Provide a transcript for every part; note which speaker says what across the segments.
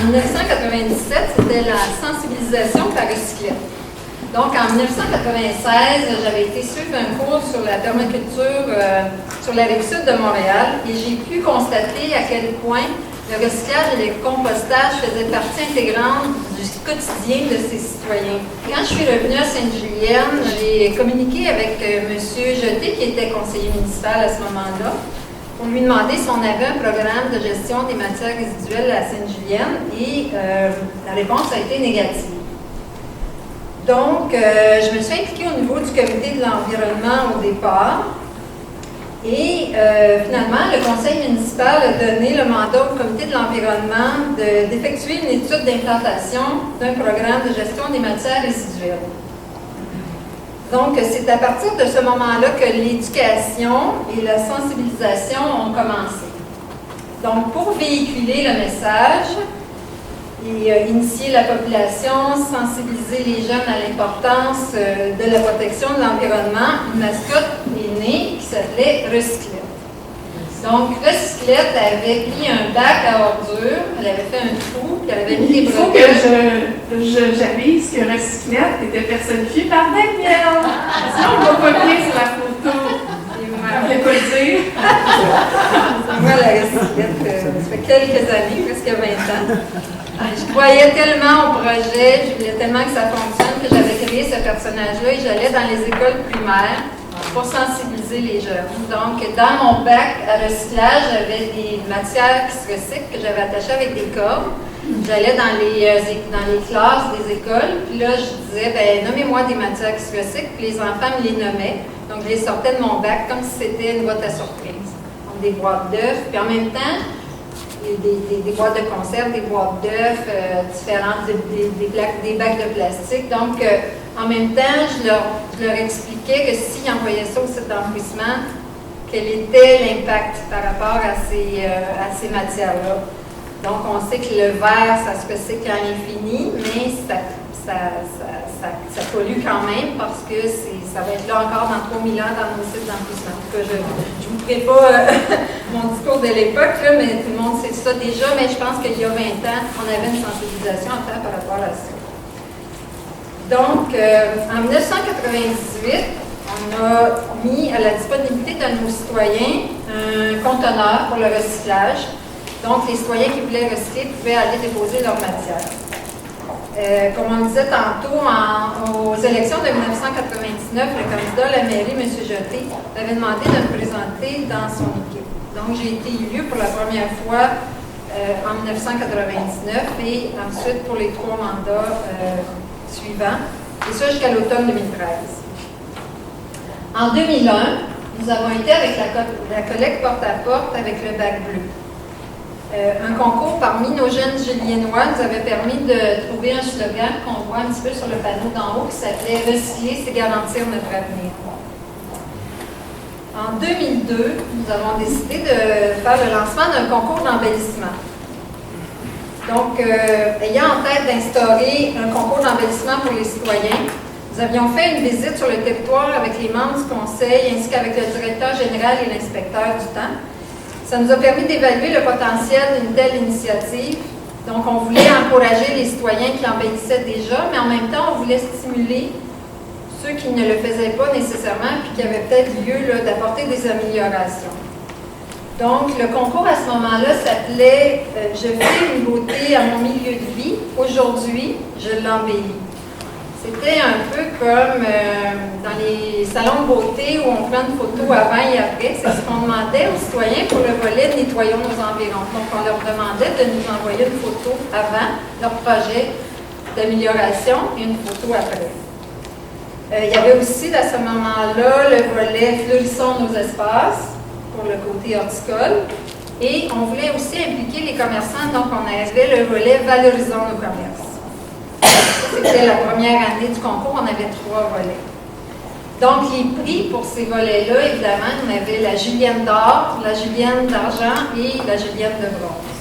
Speaker 1: en 1997, c'était la sensibilisation par recyclette. Donc, en 1996, j'avais été suivre un cours sur la permaculture sur la rive sud de Montréal et j'ai pu constater à quel point le recyclage et le compostage faisaient partie intégrante du quotidien de ces citoyens. Quand je suis revenue à Sainte-Julienne, j'ai communiqué avec M. Jeté, qui était conseiller municipal à ce moment-là, pour lui demander si on avait un programme de gestion des matières résiduelles à Sainte-Julienne et la réponse a été négative. Donc, je me suis impliquée au niveau du comité de l'environnement au départ. Et finalement, le conseil municipal a donné le mandat au comité de l'environnement d'effectuer une étude d'implantation d'un programme de gestion des matières résiduelles. Donc, c'est à partir de ce moment-là que l'éducation et la sensibilisation ont commencé. Donc, pour véhiculer le message et initier la population, sensibiliser les jeunes à l'importance de la protection de l'environnement, une mascotte est née qui s'appelait Recyclette. Donc, Recyclette avait mis un bac à ordures, elle avait fait un trou, puis elle avait mis des
Speaker 2: Il faut
Speaker 1: brodettes.
Speaker 2: que j'avise que Recyclette était personnifiée par Daniel. Sinon, on va pas bien sur la photo. On ne peut pas le dire.
Speaker 1: Moi, la Recyclette, ça fait quelques années, presque 20 ans. Je croyais tellement au projet, je voulais tellement que ça fonctionne que j'avais créé ce personnage-là et j'allais dans les écoles primaires pour sensibiliser les jeunes. Donc, dans mon bac à recyclage, j'avais des matières qui se recyclent que j'avais attachées avec des cordes. J'allais dans les classes des écoles, puis là, je disais, ben nommez-moi des matières qui se recyclent, puis les enfants me les nommaient. Donc, je les sortais de mon bac comme si c'était une boîte à surprise. Donc, des boîtes d'œufs, puis en même temps, des boîtes de conserve, des boîtes d'œufs, différentes, des bacs de plastique. Donc, en même temps, je leur expliquais que s'ils envoyaient ça au site d'enfouissement, quel était l'impact par rapport à ces matières-là. Donc, on sait que le verre, ça se recycle à l'infini, mais ça pollue quand même parce que ça va être là encore dans 3000 ans dans nos sites d'enfouissement. En tout cas, je ne vous ferai pas mon discours de l'époque, mais tout le monde sait ça déjà, mais je pense qu'il y a 20 ans, on avait une sensibilisation à faire par rapport à ça. Donc, en 1998, on a mis à la disponibilité de nos citoyens un conteneur pour le recyclage. Donc, les citoyens qui voulaient recycler pouvaient aller déposer leur matière. Comme on disait tantôt, aux élections de 1999, le candidat à la mairie, M. Jeté, m'avait demandé de me présenter dans son équipe. Donc, j'ai été élue pour la première fois en 1999 et ensuite pour les 3 mandats suivants, et ça jusqu'à l'automne 2013. En 2001, nous avons été avec la collecte porte-à-porte avec le bac bleu. Un concours parmi nos jeunes Juliennois nous avait permis de trouver un slogan qu'on voit un petit peu sur le panneau d'en haut qui s'appelait « Recycler, c'est garantir notre avenir ». En 2002, nous avons décidé de faire le lancement d'un concours d'embellissement. Donc, ayant en tête d'instaurer un concours d'embellissement pour les citoyens, nous avions fait une visite sur le territoire avec les membres du conseil ainsi qu'avec le directeur général et l'inspecteur du temps. Ça nous a permis d'évaluer le potentiel d'une telle initiative. Donc, on voulait encourager les citoyens qui embellissaient déjà, mais en même temps, on voulait stimuler ceux qui ne le faisaient pas nécessairement puis qui avaient peut-être lieu d'apporter des améliorations. Donc, le concours à ce moment-là s'appelait « Je fais une beauté à mon milieu de vie. Aujourd'hui, je l'embellis ». C'était un peu comme dans les salons de beauté où on prend une photo avant et après. C'est ce qu'on demandait aux citoyens pour le volet « Nettoyons nos environs ». Donc, on leur demandait de nous envoyer une photo avant leur projet d'amélioration et une photo après. Il y avait aussi, à ce moment-là, le volet « Fleurissons nos espaces » pour le côté horticole. Et on voulait aussi impliquer les commerçants, donc on avait le volet « Valorisons nos commerces ». C'était la première année du concours, on avait 3 volets. Donc, les prix pour ces volets-là, évidemment, on avait la Julienne d'or, la Julienne d'argent et la Julienne de bronze.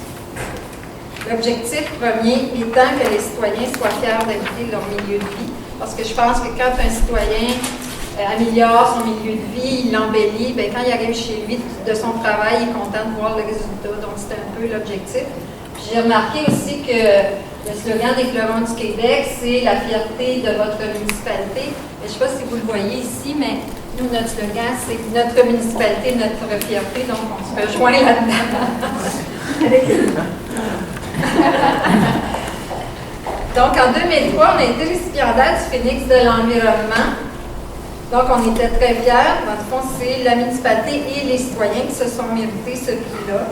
Speaker 1: L'objectif premier étant que les citoyens soient fiers d'habiter leur milieu de vie, parce que je pense que quand un citoyen améliore son milieu de vie, il l'embellit, bien, quand il arrive chez lui de son travail, il est content de voir le résultat. Donc, c'était un peu l'objectif. J'ai remarqué aussi que le slogan des Fleurons du Québec, c'est la fierté de votre municipalité. Je ne sais pas si vous le voyez ici, mais nous, notre slogan, c'est notre municipalité, notre fierté, donc on se rejoint là-dedans. Donc, en 2003, on a été récipiendaire du Phénix de l'environnement. Donc, on était très fiers. Dans le fond, c'est la municipalité et les citoyens qui se sont mérités ce prix-là.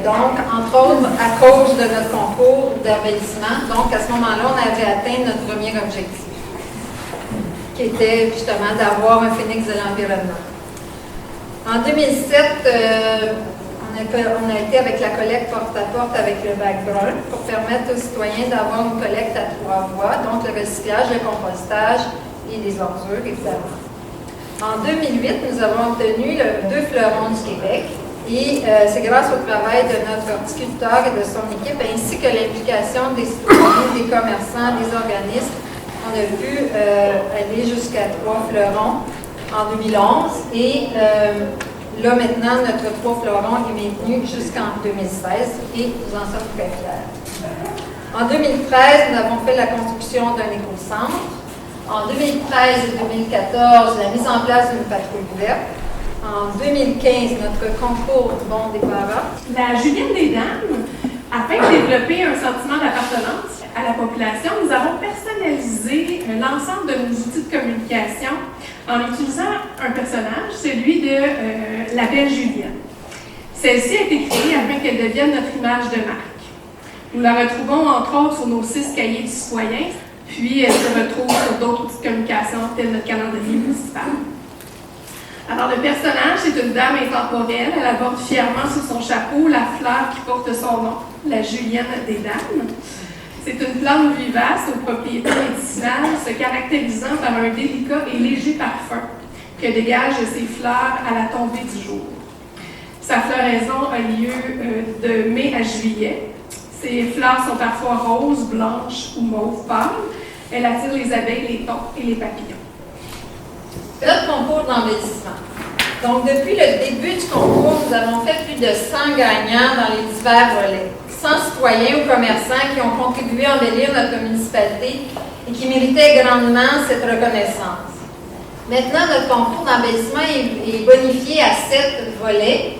Speaker 1: Donc, entre autres, à cause de notre concours d'embellissement. Donc, à ce moment-là, on avait atteint notre premier objectif, qui était justement d'avoir un Phénix de l'environnement. En 2007, on a été avec la collecte porte-à-porte avec le bac brun pour permettre aux citoyens d'avoir une collecte à 3 voies, donc le recyclage, le compostage et les ordures, évidemment. En 2008, nous avons obtenu le 2 Fleurons du Québec. Et c'est grâce au travail de notre horticulteur et de son équipe, ainsi que l'implication des citoyens, des commerçants, des organismes, on a pu aller jusqu'à 3 fleurons en 2011. Et là, maintenant, notre 3 fleurons est maintenu jusqu'en 2016 et nous en sommes très fiers. En 2013, nous avons fait la construction d'un éco-centre. En 2013 et 2014, la mise en place d'une patrouille verte. En 2015, notre concours Bon Débarras.
Speaker 2: La Julienne des Dames, afin de développer un sentiment d'appartenance à la population, nous avons personnalisé l'ensemble de nos outils de communication en utilisant un personnage, celui de la belle Julienne. Celle-ci a été créée afin qu'elle devienne notre image de marque. Nous la retrouvons entre autres sur nos 6 cahiers du citoyen, puis elle se retrouve sur d'autres outils de communication tels notre calendrier municipal. Alors, le personnage, c'est une dame intemporelle. Elle aborde fièrement sous son chapeau la fleur qui porte son nom, la Julienne des Dames. C'est une plante vivace aux propriétés médicinales, se caractérisant par un délicat et léger parfum que dégagent ses fleurs à la tombée du jour. Sa floraison a lieu de mai à juillet. Ses fleurs sont parfois roses, blanches ou mauves pâles. Elle attire les abeilles, les thons et les papillons.
Speaker 1: Notre concours d'embellissement. Donc, depuis le début du concours, nous avons fait plus de 100 gagnants dans les divers volets. 100 citoyens ou commerçants qui ont contribué à embellir notre municipalité et qui méritaient grandement cette reconnaissance. Maintenant, notre concours d'embellissement est bonifié à 7 volets.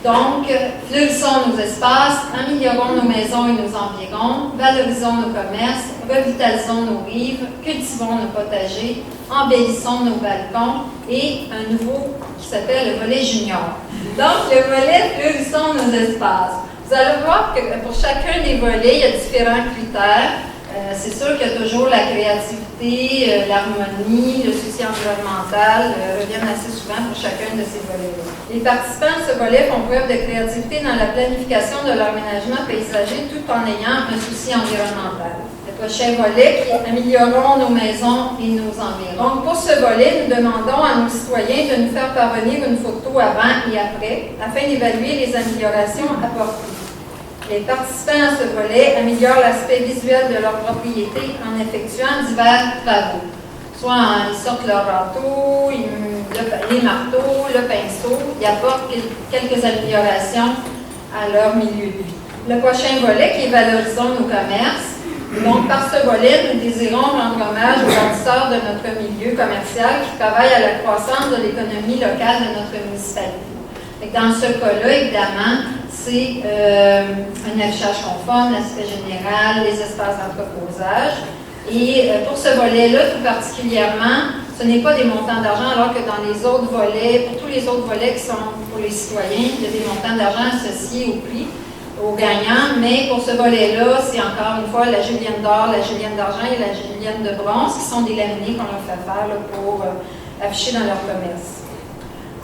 Speaker 1: Donc, fleurissons nos espaces, améliorons nos maisons et nos environs, valorisons nos commerces, revitalisons nos rives, cultivons nos potagers, embellissons nos balcons et un nouveau qui s'appelle le volet junior. Donc, le volet fleurissons nos espaces. Vous allez voir que pour chacun des volets, il y a différents critères. C'est sûr qu'il y a toujours la créativité, l'harmonie, le souci environnemental reviennent assez souvent pour chacun de ces volets-là. Les participants de ce volet font preuve de créativité dans la planification de leur aménagement paysager tout en ayant un souci environnemental. Le prochain volet qui est améliorons nos maisons et nos environs. Donc pour ce volet, nous demandons à nos citoyens de nous faire parvenir une photo avant et après afin d'évaluer les améliorations apportées. Les participants à ce volet améliorent l'aspect visuel de leur propriété en effectuant divers travaux. Soit ils sortent leur râteau, les marteaux, le pinceau, ils apportent quelques améliorations à leur milieu de vie. Le prochain volet qui est valorisons nos commerces. Donc, par ce volet, nous désirons rendre hommage aux bâtisseurs de notre milieu commercial qui travaillent à la croissance de l'économie locale de notre municipalité. Et dans ce cas-là, évidemment, c'est un affichage conforme, l'aspect général, les espaces d'entreposage. Et pour ce volet-là, tout particulièrement, ce n'est pas des montants d'argent, alors que dans les autres volets, pour tous les autres volets qui sont pour les citoyens, il y a des montants d'argent associés au prix, aux gagnants. Mais pour ce volet-là, c'est encore une fois la Julienne d'or, la Julienne d'argent et la Julienne de bronze, qui sont des laminés qu'on leur fait faire là, pour afficher dans leur commerce.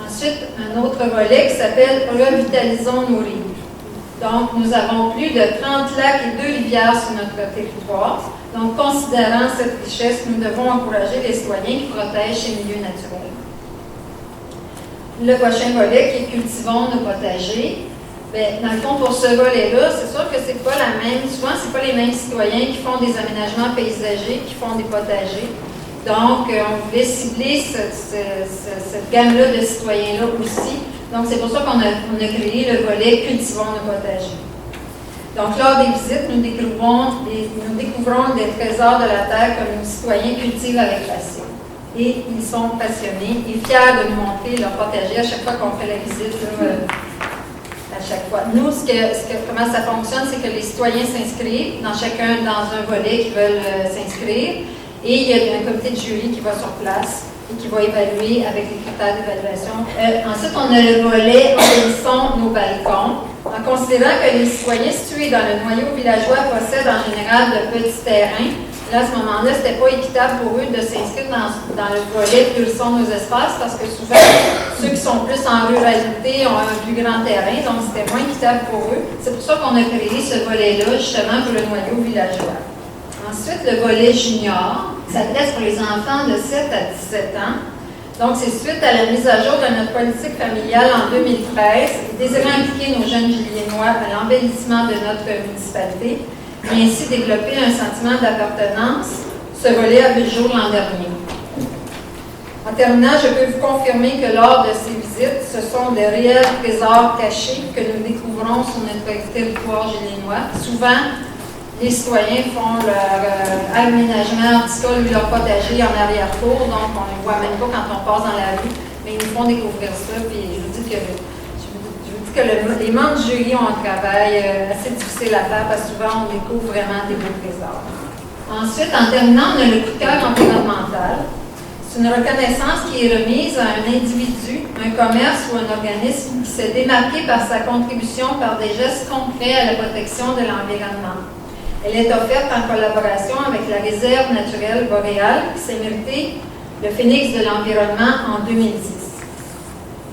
Speaker 1: Ensuite, un autre volet qui s'appelle « Revitalisons nos rives ». Donc, nous avons plus de 30 lacs et 2 rivières sur notre territoire. Donc, considérant cette richesse, nous devons encourager les citoyens qui protègent ces milieux naturels. Le prochain volet qui est « Cultivons nos potagers ». Bien, dans le fond, pour ce volet-là, c'est sûr que c'est pas la même, souvent, c'est pas les mêmes citoyens qui font des aménagements paysagers, qui font des potagers. Donc, on voulait cibler cette gamme-là de citoyens-là aussi. Donc, c'est pour ça qu'on a créé le volet « Cultivons nos potagers ». Donc, lors des visites, nous découvrons des trésors de la terre que nos citoyens cultivent avec passion. Et ils sont passionnés et fiers de nous montrer leur potager à chaque fois qu'on fait la visite. À chaque fois. Nous, comment ça fonctionne, c'est que les citoyens s'inscrivent, chacun dans un volet qui veulent s'inscrire, et il y a un comité de jury qui va sur place et qui va évaluer avec les critères d'évaluation. Ensuite, on a le volet embellissons nos balcons, en considérant que les citoyens situés dans le noyau villageois possèdent en général de petits terrains. Là, à ce moment-là, ce n'était pas équitable pour eux de s'inscrire dans le volet Pulsons nos espaces parce que souvent, ceux qui sont plus en ruralité ont un plus grand terrain, donc c'était moins équitable pour eux. C'est pour ça qu'on a créé ce volet-là, justement, pour le noyau villageois. Ensuite, le volet junior, ça s'adresse pour les enfants de 7 à 17 ans. Donc, c'est suite à la mise à jour de notre politique familiale en 2013, désirant impliquer nos jeunes Juliennois à l'embellissement de notre municipalité, et ainsi développer un sentiment d'appartenance. Ce volet a vu le jour l'an dernier. En terminant, je peux vous confirmer que lors de ces visites, ce sont de réels trésors cachés que nous découvrons sur notre territoire juliennois. Souvent, les citoyens font leur aménagement horticole ou leur potager en arrière-cour, donc on ne les voit même pas quand on passe dans la rue, mais ils nous font découvrir ça, puis je vous dis que les membres du jury ont un travail assez difficile à faire parce que souvent on découvre vraiment des beaux trésors. Ensuite, en terminant, on a le coup de cœur environnemental. C'est une reconnaissance qui est remise à un individu, un commerce ou un organisme qui s'est démarqué par sa contribution par des gestes concrets à la protection de l'environnement. Elle est offerte en collaboration avec la Réserve naturelle boréale qui s'est méritée le Phénix de l'environnement en 2010.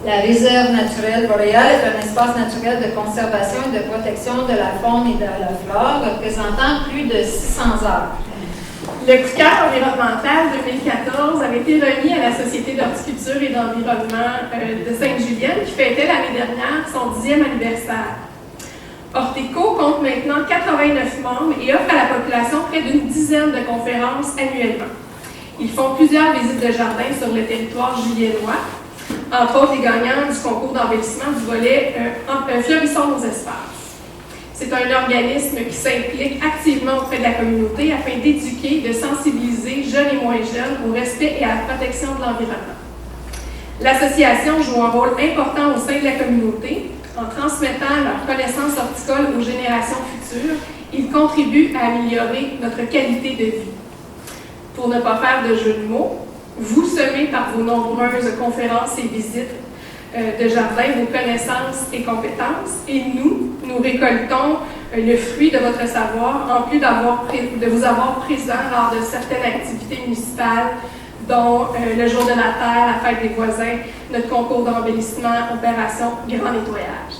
Speaker 1: La Réserve naturelle boréale est un espace naturel de conservation et de protection de la faune et de la flore, représentant plus de 600 arbres.
Speaker 2: Le coup de cœur environnemental 2014 avait été remis à la Société d'horticulture et d'environnement de Sainte-Julienne qui fêtait l'année dernière son 10e anniversaire. Horteco compte maintenant 89 membres et offre à la population près d'une dizaine de conférences annuellement. Ils font plusieurs visites de jardin sur le territoire juliennois, entre autres les gagnants du concours d'embellissement du volet Fleurissons nos espaces. C'est un organisme qui s'implique activement auprès de la communauté afin d'éduquer, de sensibiliser jeunes et moins jeunes au respect et à la protection de l'environnement. L'association joue un rôle important au sein de la communauté. En transmettant leurs connaissances horticoles aux générations futures, ils contribuent à améliorer notre qualité de vie. Pour ne pas faire de jeu de mots, vous semez par vos nombreuses conférences et visites de jardin vos connaissances et compétences, et nous récoltons le fruit de votre savoir, en plus de vous avoir présent lors de certaines activités municipales, dont le Jour de la Terre, la Fête des voisins, notre concours d'embellissement, opération Grand nettoyage.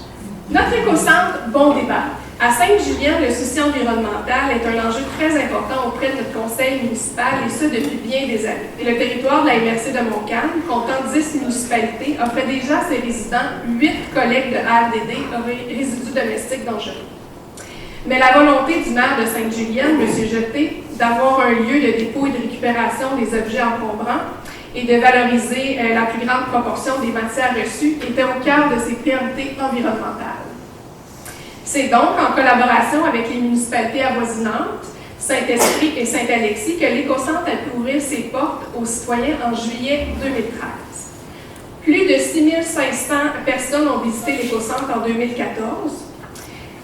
Speaker 2: Notre éco-centre Bon Débat. À Sainte-Julienne, le souci environnemental est un enjeu très important auprès de notre conseil municipal, et ce depuis bien des années. Et le territoire de la MRC de Montcalm, comptant 10 municipalités, offrait déjà à ses résidents 8 collectes de RDD, résidus domestiques dangereux. Mais la volonté du maire de Sainte-Julienne, M. Jeté, d'avoir un lieu de dépôt et de récupération des objets encombrants et de valoriser la plus grande proportion des matières reçues était au cœur de ses priorités environnementales. C'est donc en collaboration avec les municipalités avoisinantes, Saint-Esprit et Saint-Alexis, que l'Éco-Centre a pu ouvrir ses portes aux citoyens en juillet 2013. Plus de 6500 personnes ont visité l'Éco-Centre en 2014.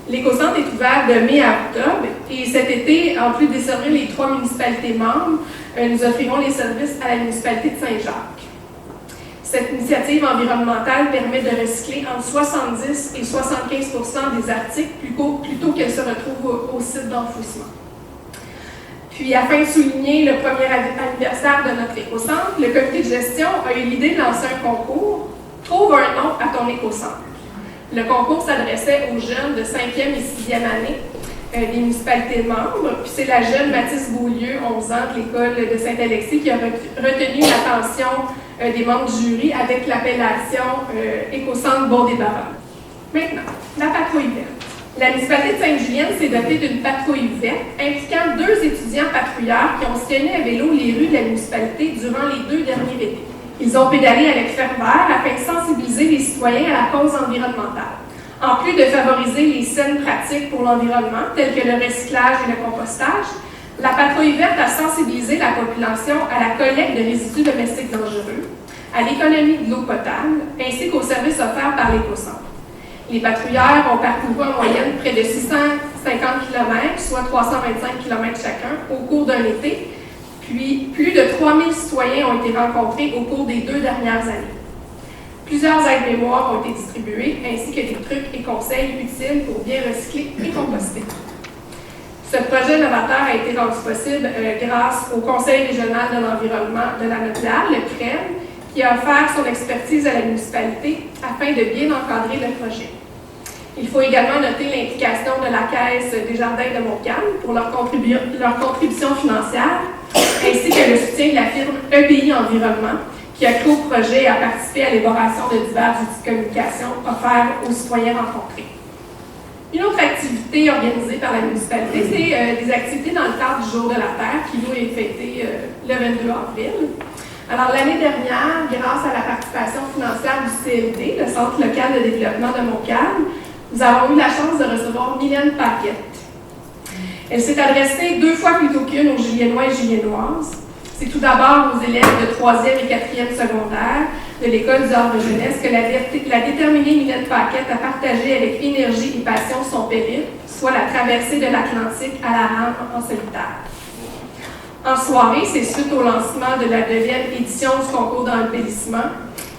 Speaker 2: L'Éco-Centre est ouvert de mai à octobre et cet été, en plus de desservir les 3 municipalités membres, nous offrirons les services à la municipalité de Saint-Jacques. Cette initiative environnementale permet de recycler entre 70 et 75% des articles plutôt qu'elles se retrouvent au site d'enfouissement. Puis, afin de souligner le premier anniversaire de notre éco-centre, le comité de gestion a eu l'idée de lancer un concours « Trouve un nom à ton éco-centre ». Le concours s'adressait aux jeunes de 5e et 6e année des municipalités membres. Puis c'est la jeune Mathis Beaulieu, 11 ans, de l'école de Saint-Alexis, qui a retenu l'attention des membres du jury avec l'appellation Éco-Centre Bon Débarras. Maintenant, la patrouille verte. La municipalité de Sainte-Julienne s'est dotée d'une patrouille verte impliquant 2 étudiants patrouilleurs qui ont sillonné à vélo les rues de la municipalité durant les 2 derniers étés. Ils ont pédalé avec ferveur afin de sensibiliser les citoyens citoyens à la cause environnementale. En plus de favoriser les saines pratiques pour l'environnement, telles que le recyclage et le compostage, la patrouille verte a sensibilisé la population à la collecte de résidus domestiques dangereux, à l'économie de l'eau potable, ainsi qu'aux services offerts par l'éco-centre. Les patrouilleurs ont parcouru en moyenne près de 650 km, soit 325 km chacun, au cours d'un été, puis plus de 3000 citoyens ont été rencontrés au cours des 2 dernières années. Plusieurs aides-mémoires ont été distribuées, ainsi que des trucs et conseils utiles pour bien recycler et composter. Ce projet novateur a été rendu possible grâce au Conseil régional de l'environnement de la Naudière, le CREM, qui a offert son expertise à la municipalité afin de bien encadrer le projet. Il faut également noter l'implication de la Caisse des Jardins de Montcalm pour leur contribution financière, ainsi que le soutien de la firme EPI Environnement, qui a cru au projet et a participé à l'élaboration de divers outils de communication offerts aux citoyens rencontrés. Une autre activité organisée par la municipalité, c'est des activités dans le cadre du Jour de la Terre, qui nous est fêté le 22 avril. Alors, l'année dernière, grâce à la participation financière du CLD, le Centre local de développement de Montcalm, nous avons eu la chance de recevoir Mylène Paquette. Elle s'est adressée 2 fois plutôt qu'une aux Juliennois et Juliennoises. C'est tout d'abord aux élèves de 3e et 4e secondaire de l'École du Havre Jeunesse que la déterminée Mylène Paquette a partagé avec énergie et passion son périple, soit la traversée de l'Atlantique à la rame en solitaire. En soirée, c'est suite au lancement de la 9e édition du concours d'embellissement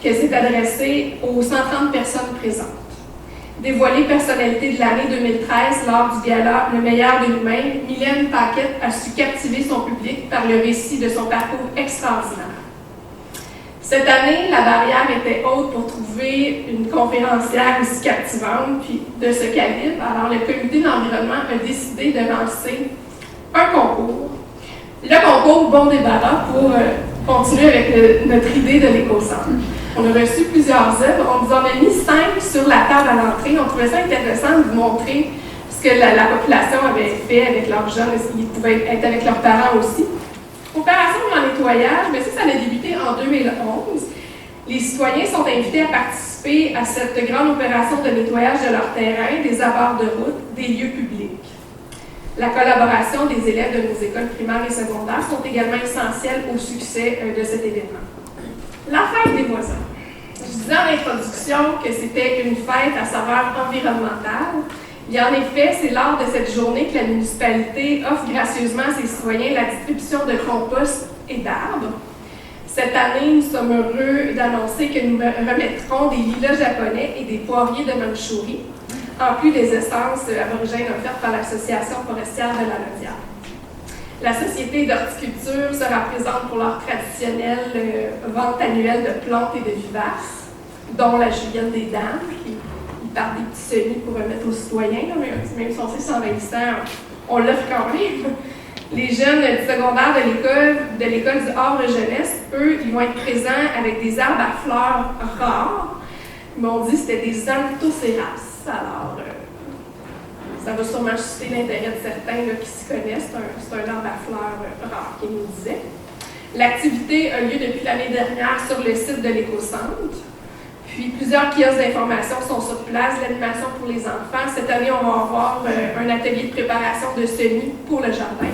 Speaker 2: qu'elle s'est adressée aux 130 personnes présentes. Dévoilée personnalité de l'année 2013 lors du gala Le meilleur de nous-mêmes, Mylène Paquette a su captiver son public par le récit de son parcours extraordinaire. Cette année, la barrière était haute pour trouver une conférencière aussi captivante puis de ce calibre. Alors, le comité d'environnement a décidé de lancer un concours. Le concours Bon débarras pour continuer avec notre idée de l'éco-centre. On a reçu plusieurs œuvres. On vous en a mis 5 sur la table à l'entrée. On trouvait ça intéressant de vous montrer ce que la population avait fait avec leurs jeunes. Ils pouvaient être avec leurs parents aussi. Opération en nettoyage, mais ça a débuté en 2011. Les citoyens sont invités à participer à cette grande opération de nettoyage de leur terrain, des abords de route, des lieux publics. La collaboration des élèves de nos écoles primaires et secondaires sont également essentielles au succès de cet événement. La fête des voisins. Je disais en introduction que c'était une fête à saveur environnementale. Et en effet, c'est lors de cette journée que la municipalité offre gracieusement à ses citoyens la distribution de compost et d'arbres. Cette année, nous sommes heureux d'annoncer que nous remettrons des lilas japonais et des poiriers de Mandchourie, en plus des essences aborigènes offertes par l'Association forestière de la Naudière. La Société d'horticulture sera présente pour leur traditionnelle vente annuelle de plantes et de vivaces, dont la Julienne des Dames, qui part des petits semis pour remettre aux citoyens, là, mais même si on sait c'est envahissant, on l'offre quand même. Les jeunes du secondaire de l'école du Havre Jeunesse, eux, ils vont être présents avec des arbres à fleurs rares. Ils m'ont dit que c'était des Anthocéras. Alors, ça va sûrement susciter l'intérêt de certains là, qui s'y connaissent. C'est un arbre à fleurs rare, qui nous disait. L'activité a lieu depuis l'année dernière sur le site de l'éco-centre. Puis plusieurs kiosques d'information sont sur place, l'animation pour les enfants. Cette année, on va avoir un atelier de préparation de semis pour le jardin.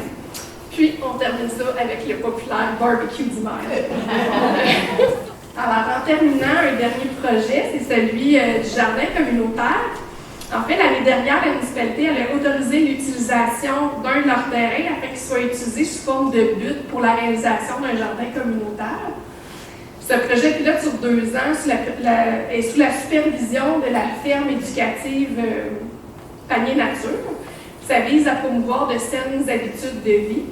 Speaker 2: Puis, on termine ça avec le populaire barbecue d'hiver. Alors, en terminant, un dernier projet, c'est celui du jardin communautaire. En fait, l'année dernière, la municipalité elle a autorisé l'utilisation d'un de leurs terrains afin qu'il soit utilisé sous forme de butte pour la réalisation d'un jardin communautaire. Ce projet pilote sur 2 ans est sous la supervision de la ferme éducative Panier Nature. Ça vise à promouvoir de saines habitudes de vie.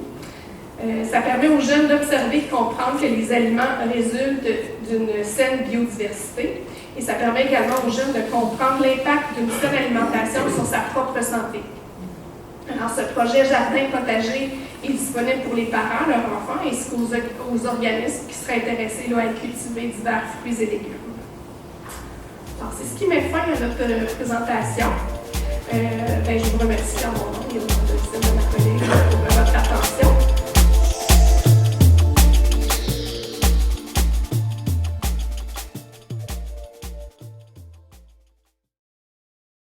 Speaker 2: Ça permet aux jeunes d'observer et de comprendre que les aliments résultent d'une saine biodiversité. Et ça permet également aux jeunes de comprendre l'impact d'une saine alimentation sur sa propre santé. Alors, ce projet jardin potager est disponible pour les parents, leurs enfants, ainsi qu'aux organismes qui seraient intéressés là, à cultiver divers fruits et légumes. Alors, c'est ce qui met fin à notre présentation. Je vous remercie en mon nom et au nom de ma collègue pour votre attention.